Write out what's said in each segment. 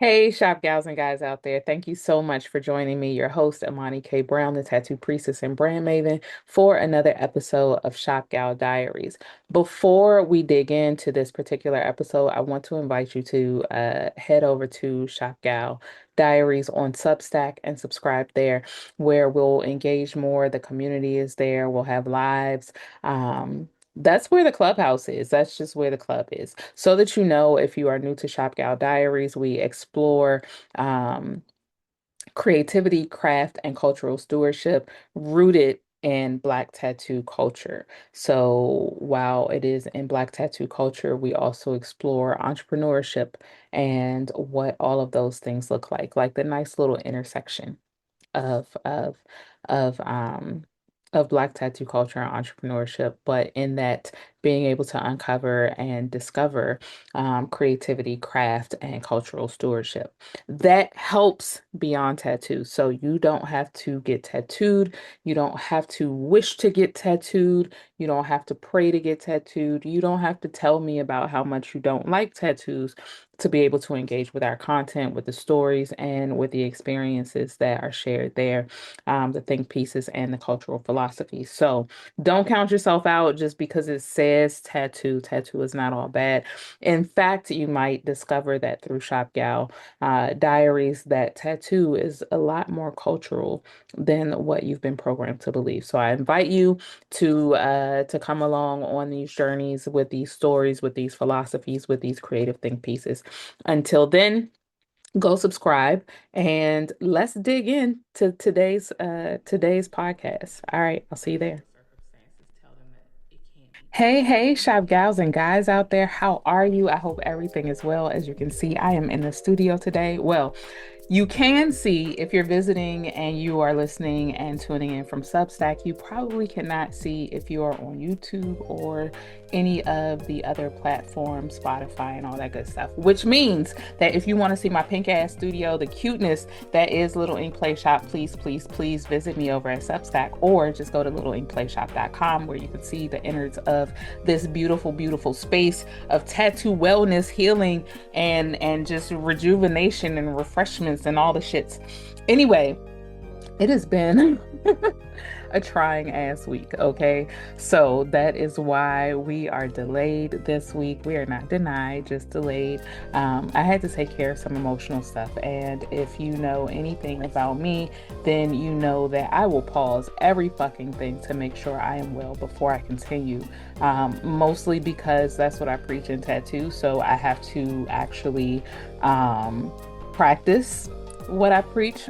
Hey, shop gals and guys out there. Thank you so much for joining me, your host, Imani K. Brown, the tattoo priestess and brand maven, for another episode of Shop Gal Diaries. Before we dig into this particular episode, I want to invite you to head over to Shop Gal Diaries on Substack and subscribe there, where we'll engage more. The community is there, we'll have lives. That's where the clubhouse is. That's just where the club is. So that you know, if you are new to Shop Gal Diaries, we explore um, creativity, craft, and cultural stewardship rooted in Black tattoo culture. So while it is in Black tattoo culture, we also explore entrepreneurship and what all of those things look like the nice little intersection of of of um of Black tattoo culture and entrepreneurship, but in that being able to uncover and discover creativity, craft, and cultural stewardship. That helps beyond tattoos. So you don't have to get tattooed. You don't have to wish to get tattooed. You don't have to pray to get tattooed. You don't have to tell me about how much you don't like tattoos to be able to engage with our content, with the stories, and with the experiences that are shared there, the think pieces and the cultural philosophy. So don't count yourself out just because it says tattoo. Tattoo is not all bad. In fact, you might discover that through Shop Gal Diaries that tattoo is a lot more cultural than what you've been programmed to believe. So I invite you to come along on these journeys with these stories, with these philosophies, with these creative think pieces. Until then, go subscribe and let's dig in to today's podcast. All right, I'll see you there. Hey, shop gals and guys out there. How are you? I hope everything is well. As you can see, I am in the studio today. Well, you can see if you're visiting and you are listening and tuning in from Substack, you probably cannot see if you are on YouTube or any of the other platforms, Spotify and all that good stuff, which means that if you want to see my pink ass studio, the cuteness that is Little Ink Play Shop, please visit me over at Substack or just go to littleinkplayshop.com where you can see the innards of this beautiful space of tattoo wellness, healing, and just rejuvenation and refreshments and all the shits. Anyway, it has been a trying ass week, okay? So that is why we are delayed this week. We are not denied, just delayed. I had to take care of some emotional stuff. And if you know anything about me, then you know that I will pause every fucking thing to make sure I am well before I continue. Mostly because that's what I preach in tattoo. So I have to actually practice what I preach.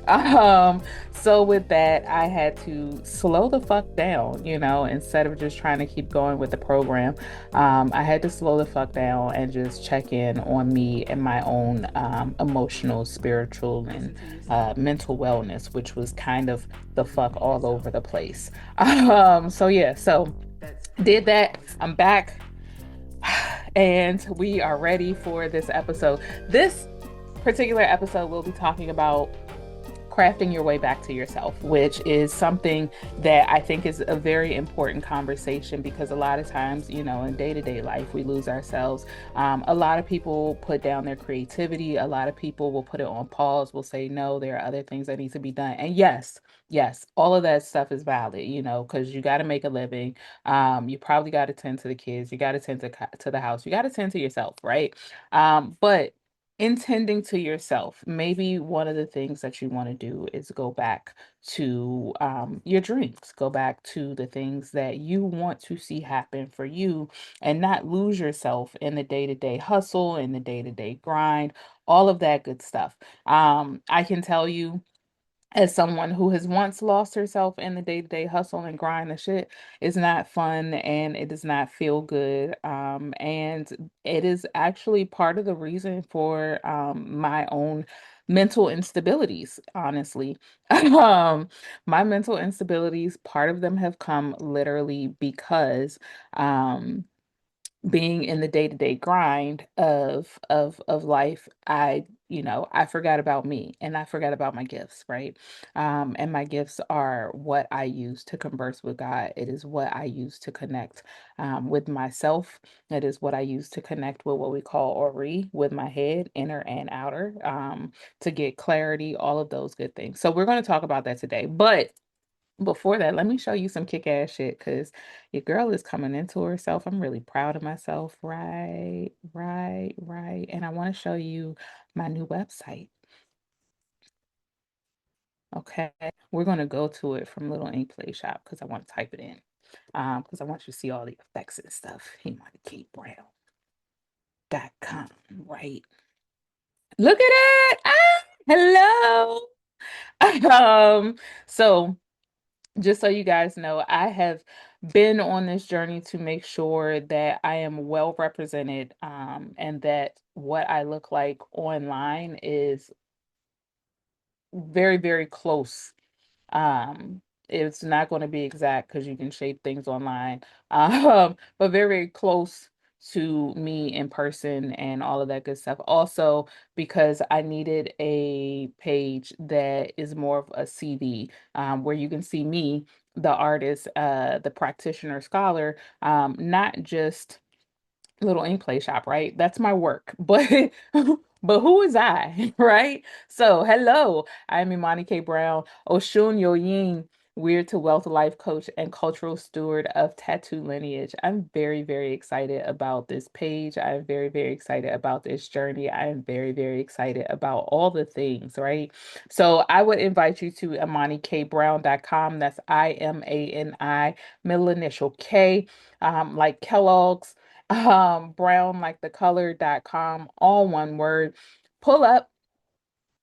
Um, so with that, I had to slow the fuck down, instead of just trying to keep going with the program. I had to slow the fuck down and just check in on me and my own emotional, spiritual, and mental wellness, which was kind of the fuck all over the place. So yeah, so did that. I'm back and we are ready for this episode. This particular episode, we'll be talking about crafting your way back to yourself, which is something that I think is a very important conversation because a lot of times, in day-to-day life, we lose ourselves. A lot of people put down their creativity. A lot of people will put it on pause, will say, no, there are other things that need to be done. And yes, all of that stuff is valid, because you got to make a living. You probably got to tend to the kids. You got to tend to the house. You got to tend to yourself, right? But intending to yourself, maybe one of the things that you want to do is go back to your dreams, go back to the things that you want to see happen for you and not lose yourself in the day-to-day hustle, in the day-to-day grind, all of that good stuff. I can tell you, as someone who has once lost herself in the day-to-day hustle and grind, the shit is not fun and it does not feel good. And it is actually part of the reason for my own mental instabilities, honestly. um, my mental instabilities, part of them have come literally because being in the day-to-day grind of life, I I forgot about me and I forgot about my gifts, right? And my gifts are what I use to converse with God. It is what I use to connect with myself. It is what I use to connect with what we call Ori, with my head, inner and outer, to get clarity, all of those good things. So we're going to talk about that today. But before that, let me show you some kick-ass shit because your girl is coming into herself. I'm really proud of myself. Right, right, right. And I want to show you my new website. Okay. We're going to go to it from Little Ink Play Shop because I want to type it in. Because I want you to see all the effects and stuff. ImaniKBrown.com, right? Look at it. Hello. Um, so just so you guys know, I have been on this journey to make sure that I am well represented, and that what I look like online is very, very close. It's not going to be exact because you can shape things online, but very, very close to me in person and all of that good stuff. Also, because I needed a page that is more of a CV, where you can see me, the artist, the practitioner, scholar, not just Little ink play shop, right? That's my work. But but who is I, right? So hello, I'm Imani K. Brown, Oshun Yoyin, Weird to Wealth life coach and cultural steward of tattoo lineage. I'm very, very excited about this page. I'm very, very excited about this journey. I am very, very excited about all the things, right? So I would invite you to ImaniKBrown.com. That's IMANI, middle initial K, like Kellogg's, brown like the color.com, all one word. Pull up,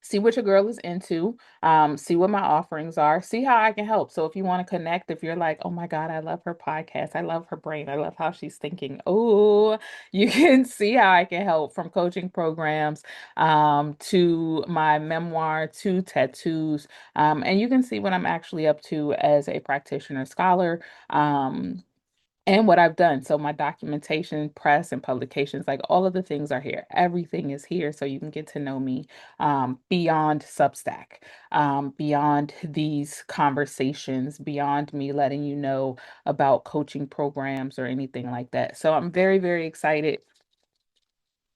see what your girl is into, see what my offerings are, see how I can help. So if you want to connect, if you're like, oh my God, I love her podcast, I love her brain, I love how she's thinking, oh, you can see how I can help, from coaching programs, to my memoir, to tattoos, and you can see what I'm actually up to as a practitioner scholar. And what I've done. So my documentation, press, and publications, like all of the things are here. Everything is here so you can get to know me, beyond Substack, beyond these conversations, beyond me letting you know about coaching programs or anything like that. So I'm very, very excited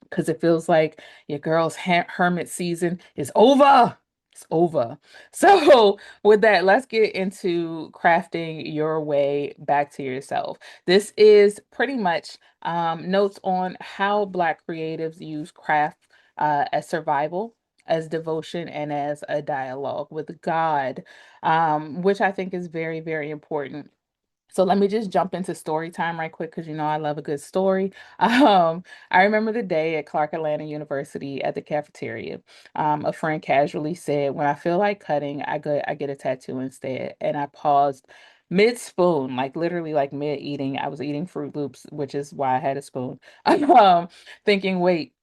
because it feels like your girl's hermit season is over. It's over. So, with that, let's get into crafting your way back to yourself. This is pretty much notes on how Black creatives use craft as survival, as devotion, and as a dialogue with God, which I think is very, very important. So let me just jump into story time right quick because I love a good story. I remember the day at Clark Atlanta University at the cafeteria. A friend casually said, "When I feel like cutting, I get a tattoo instead." And I paused mid spoon, like literally like mid eating. I was eating Fruit Loops, which is why I had a spoon. Thinking, wait.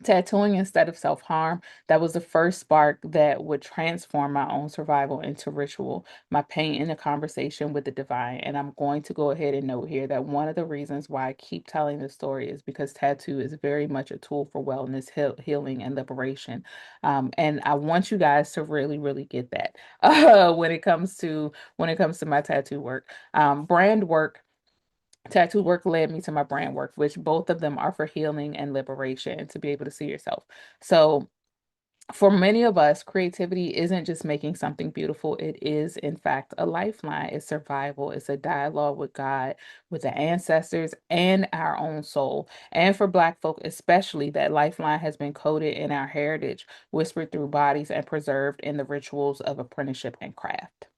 Tattooing instead of self-harm, that was the first spark that would transform my own survival into ritual, my pain in a conversation with the divine. And I'm going to go ahead and note here that one of the reasons why I keep telling this story is because tattoo is very much a tool for wellness, healing, and liberation. And I want you guys to really, really get that when it comes to my tattoo work, brand work. Tattoo work led me to my brand work, which both of them are for healing and liberation, to be able to see yourself. So, for many of us, creativity isn't just making something beautiful. It is, in fact, a lifeline. It's survival. It's a dialogue with God, with the ancestors, and our own soul. And for Black folk, especially, that lifeline has been coded in our heritage, whispered through bodies, and preserved in the rituals of apprenticeship and craft.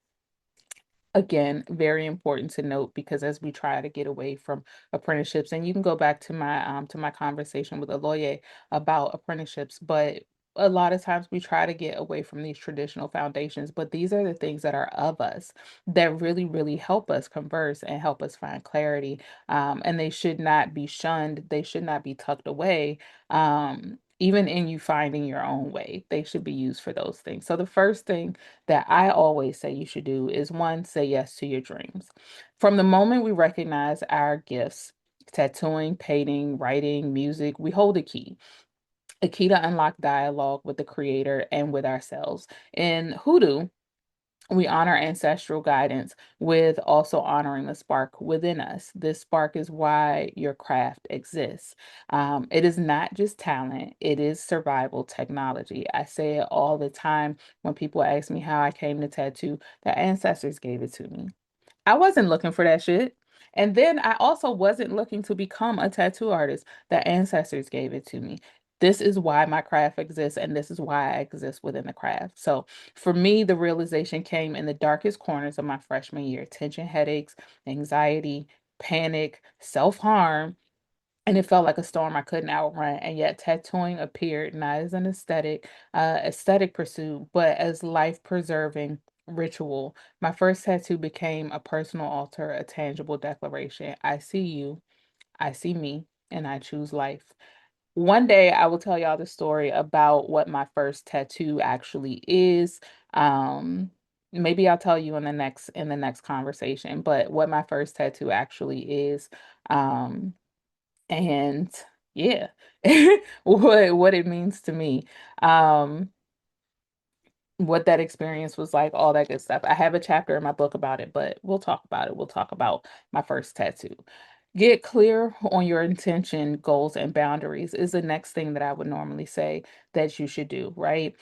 Again, very important to note because as we try to get away from apprenticeships, and you can go back to my conversation with Aloye about apprenticeships, but a lot of times we try to get away from these traditional foundations, but these are the things that are of us that really, really help us converse and help us find clarity. And they should not be shunned, they should not be tucked away. Even in you finding your own way, they should be used for those things. So the first thing that I always say you should do is, one, say yes to your dreams. From the moment we recognize our gifts, tattooing, painting, writing, music, we hold a key. A key to unlock dialogue with the creator and with ourselves. In Hoodoo, we honor ancestral guidance with also honoring the spark within us. This spark is why your craft exists. It is not just talent, it is survival technology. I say it all the time when people ask me how I came to tattoo, the ancestors gave it to me. I wasn't looking for that shit. And then I also wasn't looking to become a tattoo artist. The ancestors gave it to me. This is why my craft exists, and this is why I exist within the craft. So for me, the realization came in the darkest corners of my freshman year: tension, headaches, anxiety, panic, self harm, and it felt like a storm I couldn't outrun. And yet tattooing appeared not as an aesthetic pursuit, but as life-preserving ritual. My first tattoo became a personal altar, a tangible declaration. I see you, I see me, and I choose life. One day I will tell y'all the story about what my first tattoo actually is. Um, Maybe I'll tell you in the next conversation, but what my first tattoo actually is. Um, and yeah, what it means to me. Um, what that experience was like, all that good stuff. I have a chapter in my book about it, but we'll talk about it. We'll talk about my first tattoo. Get clear on your intention, goals, and boundaries is the next thing that I would normally say that you should do, right?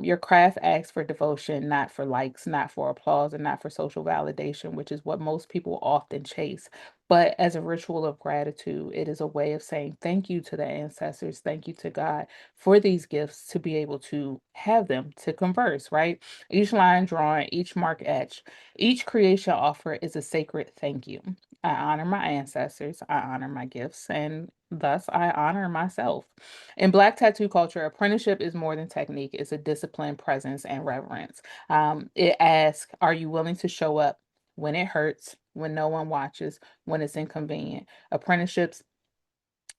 Your craft asks for devotion, not for likes, not for applause, and not for social validation, which is what most people often chase. But as a ritual of gratitude, it is a way of saying thank you to the ancestors, thank you to God for these gifts to be able to have them to converse, right? Each line drawn, each mark etched, each creation offer is a sacred thank you. I honor my ancestors, I honor my gifts, and thus I honor myself. In Black tattoo culture, apprenticeship is more than technique, it's a discipline, presence, and reverence. It asks, are you willing to show up when it hurts, when no one watches, when it's inconvenient? Apprenticeships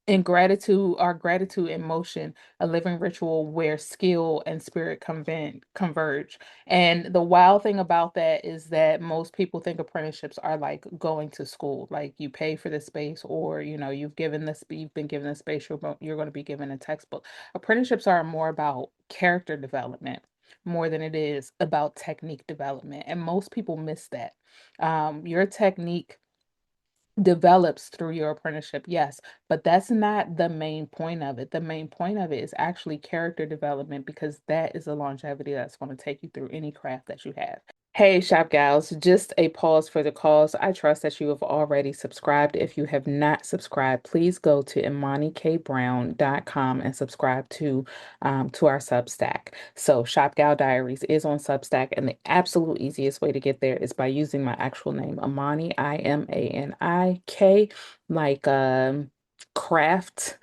and gratitude are gratitude in motion, a living ritual where skill and spirit converge. And the wild thing about that is that most people think apprenticeships are like going to school, like you pay for the space, or you've been given a space, you're going to be given a textbook. Apprenticeships are more about character development more than it is about technique development, and most people miss that. Your technique develops through your apprenticeship, yes, but that's not the main point of it. The main point of it is actually character development, because that is the longevity that's going to take you through any craft that you have. Hey, Shop Gals, just a pause for the cause. I trust that you have already subscribed. If you have not subscribed, please go to ImaniKBrown.com and subscribe to our Substack. So Shop Gal Diaries is on Substack, and the absolute easiest way to get there is by using my actual name, Imani, Imanik, like craft,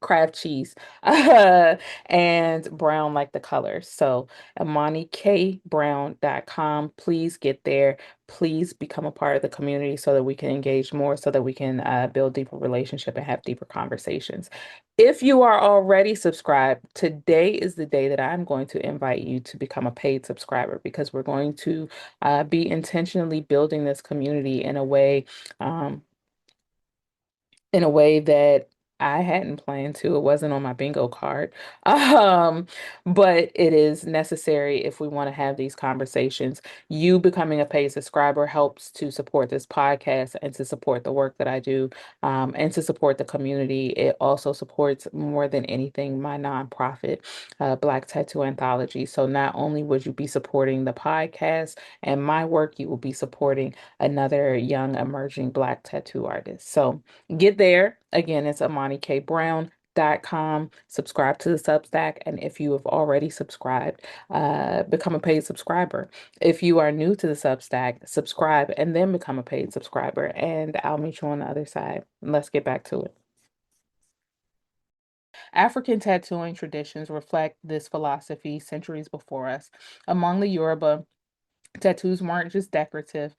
craft cheese, and brown like the color. So ImaniKBrown.com. Please get there. Please become a part of the community so that we can engage more, so that we can build deeper relationship and have deeper conversations. If you are already subscribed, today is the day that I'm going to invite you to become a paid subscriber, because we're going to be intentionally building this community um, in a way that I hadn't planned to. It wasn't on my bingo card. Um, but it is necessary if we want to have these conversations. You becoming a paid subscriber helps to support this podcast and to support the work that I do, and to support the community. It also supports more than anything my nonprofit, Black Tattoo Anthology. So not only would you be supporting the podcast and my work, you will be supporting another young emerging Black tattoo artist. So get there. Again, it's ImaniKBrown.com. Subscribe to the Substack. And if you have already subscribed, become a paid subscriber. If you are new to the Substack, subscribe and then become a paid subscriber. And I'll meet you on the other side. Let's get back to it. African tattooing traditions reflect this philosophy centuries before us. Among the Yoruba, tattoos weren't just decorative,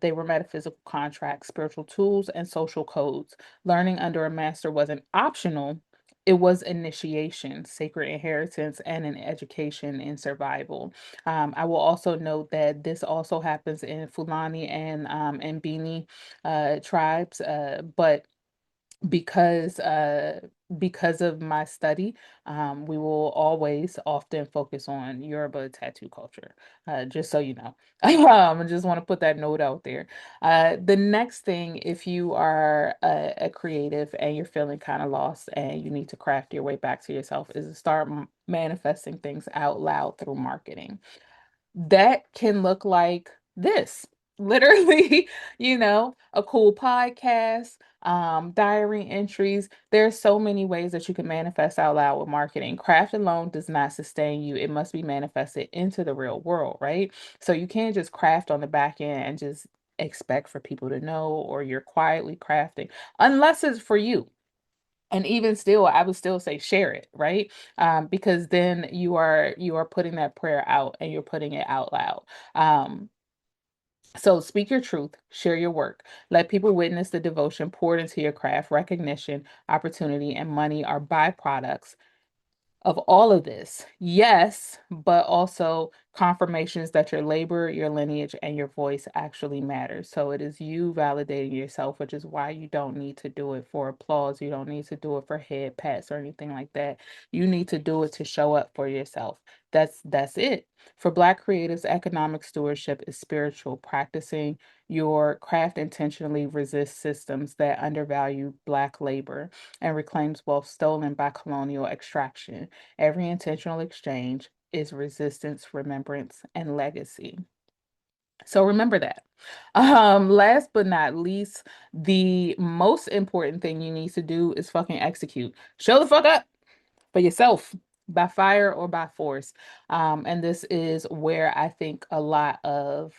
they were metaphysical contracts, spiritual tools, and social codes. Learning under a master wasn't optional, it was initiation, sacred inheritance, and an education in survival. I will also note that this also happens in Fulani and Bini tribes, but because because of my study, we will always often focus on Yoruba tattoo culture, just so you know. I just want to put that note out there. The next thing, if you are a creative and you're feeling kind of lost and you need to craft your way back to yourself, is to start manifesting things out loud through marketing. That can look like this. Literally, a cool podcast, diary entries. There's so many ways that you can manifest out loud with marketing. Craft alone does not sustain you. It must be manifested into the real world, right? So you can't just craft on the back end and just expect for people to know, or you're quietly crafting unless it's for you. And even still, I would still say share it, right? Because then you are putting that prayer out and you're putting it out loud. Um, so speak your truth, share your work. Let people witness the devotion poured into your craft. Recognition, opportunity, and money are byproducts of all of this. Yes, but also confirmations that your labor, your lineage, and your voice actually matters. So it is you validating yourself, which is why you don't need to do it for applause. You don't need to do it for head pats or anything like that. You need to do it to show up for yourself. That's it. For Black creatives, economic stewardship is spiritual. Practicing your craft intentionally resists systems that undervalue Black labor and reclaims wealth stolen by colonial extraction. Every intentional exchange is resistance, remembrance, and legacy. So remember that. Last but not least, the most important thing you need to do is fucking execute. Show the fuck up for yourself by fire or by force. And this is where I think a lot of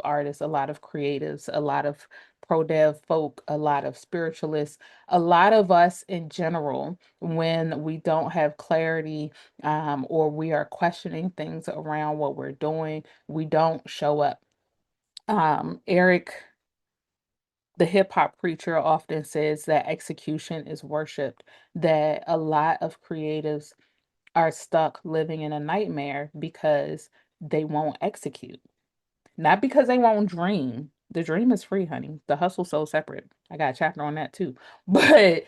artists, a lot of creatives, a lot of pro dev folk, a lot of spiritualists, a lot of us in general, when we don't have clarity, or we are questioning things around what we're doing, we don't show up. Eric, the hip hop preacher, often says that execution is worshiped, that a lot of creatives are stuck living in a nightmare because they won't execute. Not because they won't dream. The dream is free, honey. The hustle's so separate. I got a chapter on that too. But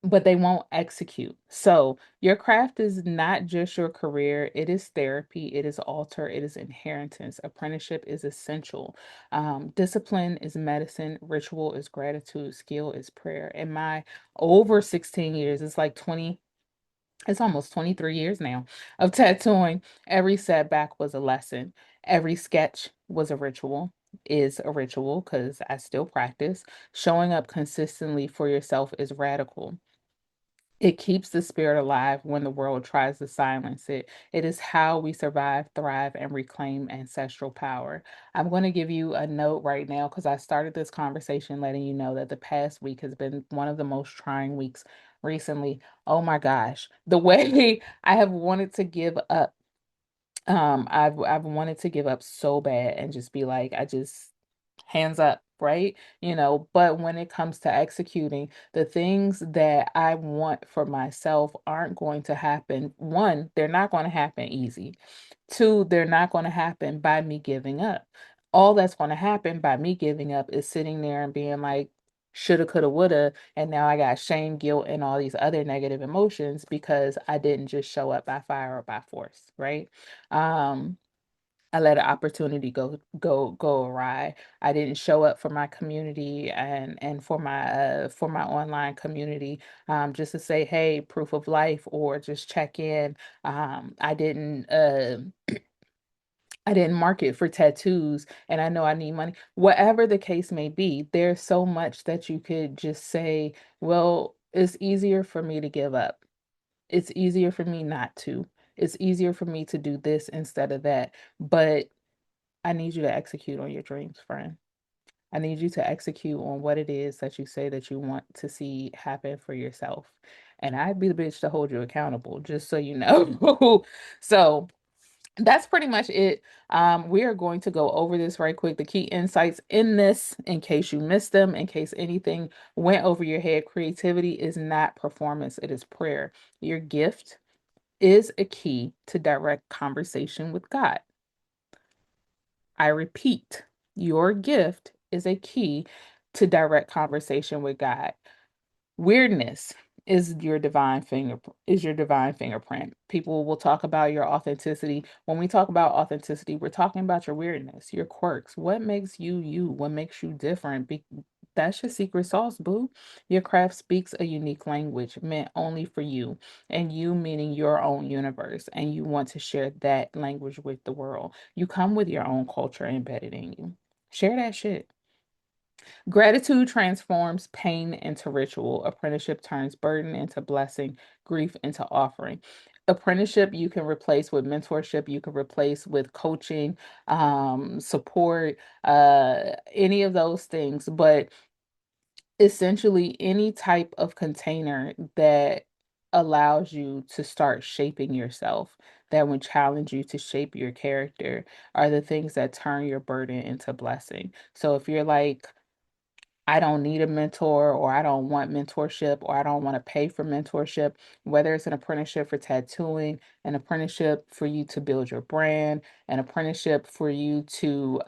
but they won't execute. So your craft is not just your career, it is therapy, it is altar, it is inheritance. Apprenticeship is essential. Discipline is medicine, ritual is gratitude, skill is prayer. In my over 16 years, it's almost 23 years now of tattooing. Every setback was a lesson. Every sketch was a ritual, is a ritual because I still practice. Showing up consistently for yourself is radical. It keeps the spirit alive when the world tries to silence it. It is how we survive, thrive, and reclaim ancestral power. I'm going to give you a note right now because I started this conversation letting you know that the past week has been one of the most trying weeks recently. Oh my gosh, the way I have wanted to give up. I've wanted to give up so bad and just be like, I just hands up, right? But when it comes to executing, the things that I want for myself aren't going to happen. One, they're not going to happen easy. Two, they're not going to happen by me giving up. All that's going to happen by me giving up is sitting there and being like, shoulda, coulda, woulda. And now I got shame, guilt, and all these other negative emotions because I didn't just show up by fire or by force, right? Um, I let an opportunity go awry. I didn't show up for my community and for my online community, just to say, hey, proof of life, or just check in. I didn't market for tattoos, and I know I need money. Whatever the case may be, there's so much that you could just say, well, it's easier for me to give up. It's easier for me not to. It's easier for me to do this instead of that. But I need you to execute on your dreams, friend. I need you to execute on what it is that you say that you want to see happen for yourself. And I'd be the bitch to hold you accountable, just so you know. So that's pretty much it. We are going to go over this right quick. The key insights in this, in case you missed them, in case anything went over your head. Creativity is not performance, it is prayer. Your gift is a key to direct conversation with God. I repeat, your gift is a key to direct conversation with God. Weirdness is your divine fingerprint. People will talk about your authenticity. When we talk about authenticity, we're talking about your weirdness, your quirks. What makes you you? What makes you different? That's your secret sauce, boo. Your craft speaks a unique language meant only for you, and you meaning your own universe, and you want to share that language with the world. You come with your own culture embedded in you. Share that shit. Gratitude transforms pain into ritual. Apprenticeship turns burden into blessing, grief into offering. Apprenticeship you can replace with mentorship, you can replace with coaching, support, any of those things. But essentially, any type of container that allows you to start shaping yourself, that would challenge you to shape your character, are the things that turn your burden into blessing. So if you're like, I don't need a mentor, or I don't want mentorship, or I don't want to pay for mentorship, whether it's an apprenticeship for tattooing, an apprenticeship for you to build your brand, an apprenticeship for you to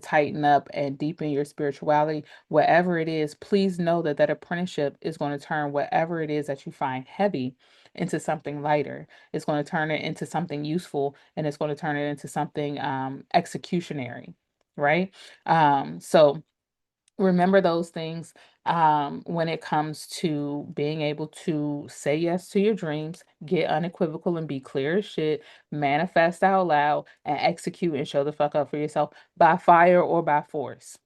tighten up and deepen your spirituality, whatever it is, please know that that apprenticeship is going to turn whatever it is that you find heavy into something lighter. It's going to turn it into something useful, and it's going to turn it into something executionary, right? So remember those things when it comes to being able to say yes to your dreams, get unequivocal and be clear as shit, manifest out loud, and execute and show the fuck up for yourself by fire or by force.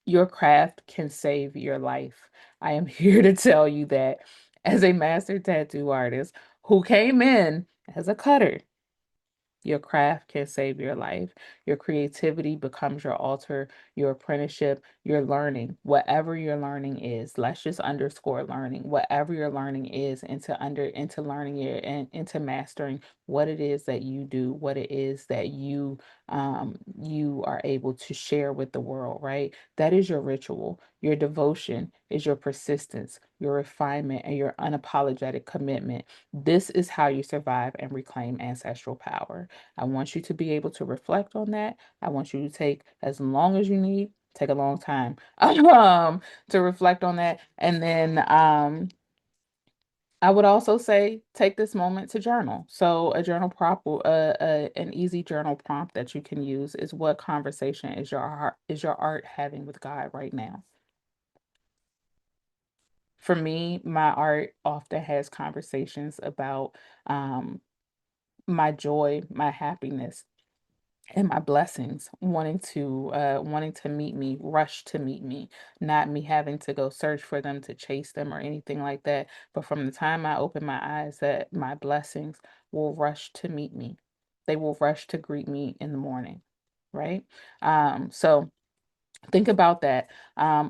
Your craft can save your life. I am here to tell you that as a master tattoo artist who came in as a cutter. Your craft can save your life. Your creativity becomes your altar, your apprenticeship, your learning, whatever your learning is. Let's just underscore learning. Whatever your learning is, into learning it and into mastering what it is that you do, what it is that you are able to share with the world, right? That is your ritual. Your devotion is your persistence, your refinement, and your unapologetic commitment. This is how you survive and reclaim ancestral power. I want you to be able to reflect on that. I want you to take as long as you need, take a long time to reflect on that. And then I would also say take this moment to journal. So a journal prompt, an easy journal prompt that you can use is, what conversation is your art having with God right now? For me, my art often has conversations about my joy, my happiness, and my blessings, wanting to meet me, rush to meet me, not me having to go search for them, to chase them or anything like that. But from the time I open my eyes, that my blessings will rush to meet me. They will rush to greet me in the morning, right? So think about that.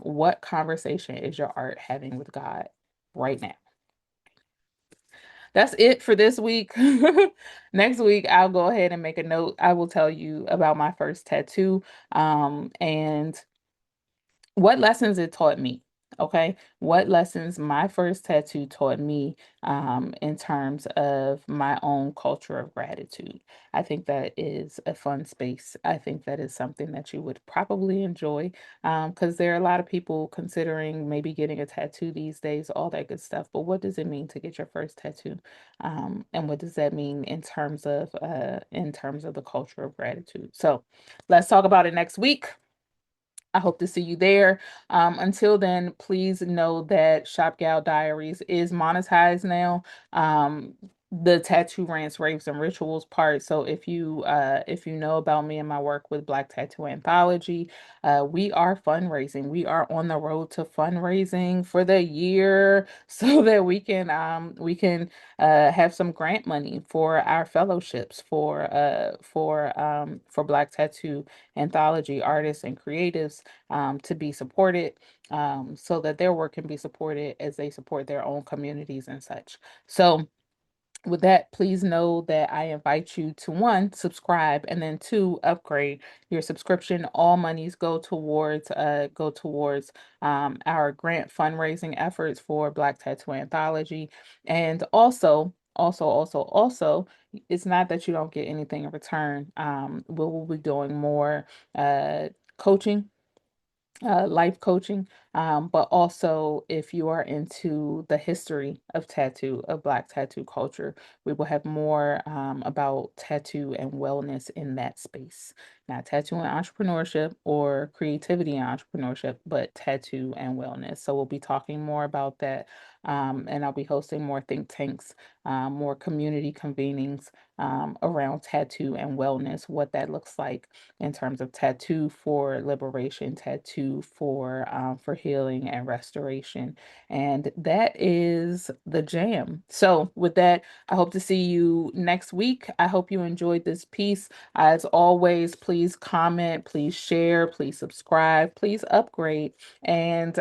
What conversation is your art having with God right now? That's it for this week. Next week, I'll go ahead and make a note. I will tell you about my first tattoo, and what lessons it taught me. Okay, what lessons my first tattoo taught me in terms of my own culture of gratitude. I think that is a fun space. I think that is something that you would probably enjoy, because there are a lot of people considering maybe getting a tattoo these days, all that good stuff. But what does it mean to get your first tattoo? And what does that mean in terms of the culture of gratitude? So let's talk about it next week. I hope to see you there. Until then, please know that Shop Gal Diaries is monetized now. The tattoo rants, raves, and rituals part. So if you know about me and my work with Black Tattoo Anthology, we are fundraising. We are on the road to fundraising for the year so that we can have some grant money for our fellowships for Black Tattoo Anthology artists and creatives to be supported, so that their work can be supported as they support their own communities and such. So, with that, please know that I invite you to, one, subscribe, and then two, upgrade your subscription. All monies go towards our grant fundraising efforts for Black Tattoo Anthology. And also, it's not that you don't get anything in return. We will be doing more uh coaching life coaching But also, if you are into the history of tattoo, of Black tattoo culture, we will have more about tattoo and wellness in that space. Not tattoo and entrepreneurship or creativity and entrepreneurship, but tattoo and wellness. So we'll be talking more about that. And I'll be hosting more think tanks, more community convenings around tattoo and wellness, what that looks like in terms of tattoo for liberation, tattoo for healing and restoration. And that is the jam. So with that, I hope to see you next week. I hope you enjoyed this piece. As always, please comment, please share, please subscribe, please upgrade, and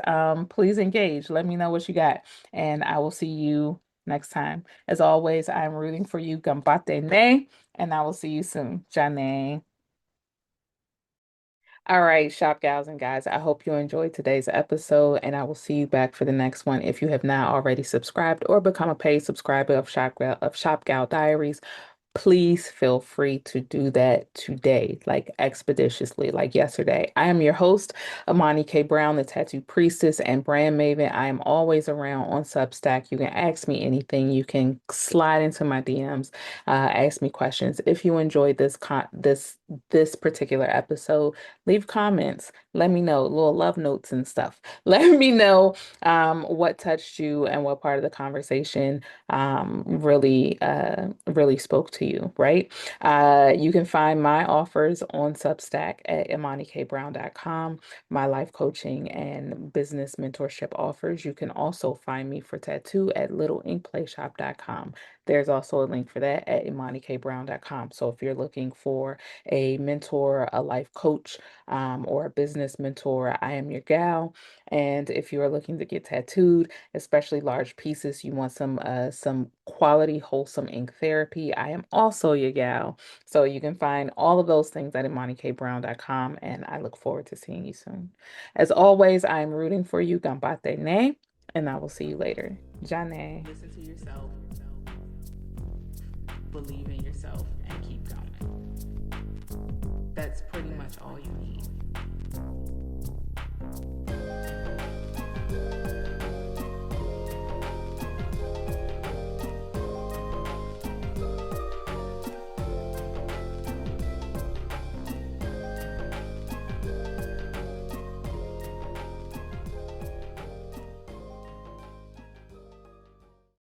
please engage. Let me know what you got, and I will see you next time. As always, I'm rooting for you. Gambate ne, and I will see you soon. Jane. All right, shop gals and guys, I hope you enjoyed today's episode, and I will see you back for the next one. If you have not already subscribed or become a paid subscriber of Shop Gal Diaries, please feel free to do that today, like expeditiously, like yesterday. I am your host, Imani K. Brown, the tattoo priestess and brand maven. I am always around on Substack. You can ask me anything. You can slide into my DMs, ask me questions. If you enjoyed this particular episode, leave comments. Let me know, little love notes and stuff. Let me know what touched you and what part of the conversation really spoke to you, right? You can find my offers on Substack at imanikbrown.com, my life coaching and business mentorship offers. You can also find me for tattoo at littleinkplayshop.com. There's also a link for that at imanikbrown.com. So if you're looking for a mentor, a life coach, or a business mentor, I am your gal. And if you are looking to get tattooed, especially large pieces, you want some quality, wholesome ink therapy, I am also your gal. So you can find all of those things at imanikbrown.com, and I look forward to seeing you soon. As always, I am rooting for you. Gambate ne, and I will see you later. Jane. Listen to yourself, believe in yourself, and keep going. That's pretty much all you need.